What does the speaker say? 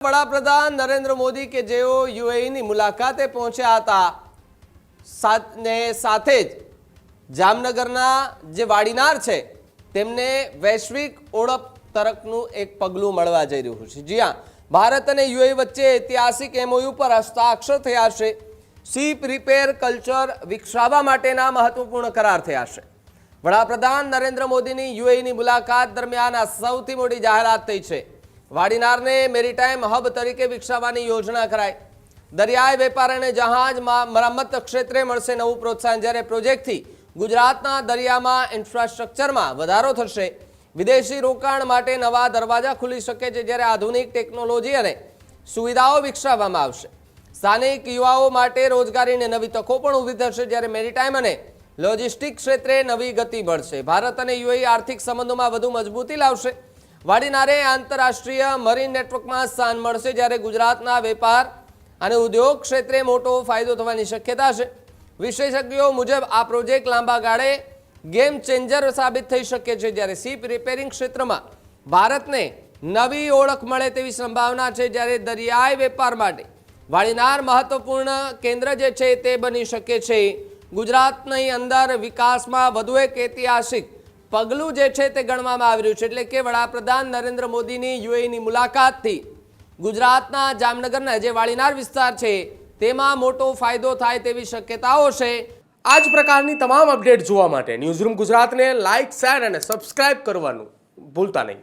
વડાપ્રધાન નરેન્દ્ર મોદી કે જેઓ યુએઈની મુલાકાતે પહોંચ્યા હતા સાથે જ જામનગરના જે વાડીનાર છે તેમને વૈશ્વિક ઓળખ તરફનું એક પગલું મળવા જઈ રહ્યું છે। જી હા, ભારત અને યુએઈ વચ્ચે ઐતિહાસિક એમઓયુ પર હસ્તાક્ષર થયા છે। શિપ રિપેર કલ્ચર વિકસાવવા માટેના મહત્વપૂર્ણ કરાર થયા છે। વડાપ્રધાન નરેન્દ્ર મોદીની યુએઈની મુલાકાત દરમિયાન આ સૌથી મોટી જાહેરાત થઈ છે। વાડીનારને મેરીટાઈમ હબ તરીકે વિકસાવવાની યોજના કરાઈ। દરિયાઈ વેપાર અને જહાજ મરામત ક્ષેત્રે મળશે નવું પ્રોત્સાહન, જ્યારે પ્રોજેક્ટથી ગુજરાતના દરિયામાં ઇન્ફ્રાસ્ટ્રક્ચરમાં વધારો થશે। વિદેશી રોકાણ માટે નવા દરવાજા ખુલી શકે છે, જ્યારે આધુનિક ટેકનોલોજી અને સુવિધાઓ વિકસાવવામાં આવશે। સ્થાનિક યુવાઓ માટે રોજગારીની નવી તકો પણ ઊભી થશે, જ્યારે મેરીટાઈમ અને લોજિસ્ટિક ક્ષેત્રે નવી ગતિ મળશે। ભારત અને યુએઈ આર્થિક સંબંધોમાં વધુ મજબૂતી લાવશે। વાડીનારે આંતરરાષ્ટ્રીય મરીન નેટવર્કમાં સ્થાન મળશે, જ્યારે ગુજરાતના વેપાર અને ઉદ્યોગ ક્ષેત્રે મોટો ફાયદો થવાની શક્યતા છે। વિશેષજ્ઞો મુજબ આ પ્રોજેક્ટ લાંબા ગાળે ગેમ ચેન્જર સાબિત થઈ શકે છે, જ્યારે શિપ રિપેરિંગ ક્ષેત્રમાં ભારતને નવી ઓળખ મળે તેવી સંભાવના છે, જ્યારે દરિયાઈ વેપાર માટે વાડીનાર મહત્વપૂર્ણ કેન્દ્ર જે છે તે બની શકે છે। ગુજરાતની અંદર વિકાસમાં વધુ એક ઐતિહાસિક પગલું જે છે તે ગણવામાં આવી રહ્યું છે, એટલે કે વડાપ્રધાન નરેન્દ્ર મોદીની યુએઈની મુલાકાતથી ગુજરાતના જામનગરના જે વાડીનાર વિસ્તાર છે તેમાં મોટો ફાયદો થાય તેવી શક્યતાઓ છે। આ જ પ્રકારની તમામ અપડેટ જોવા માટે ન્યૂઝરૂમ ગુજરાતને લાઇક, શેર અને સબસ્ક્રાઇબ કરવાનું ભૂલતા નહીં।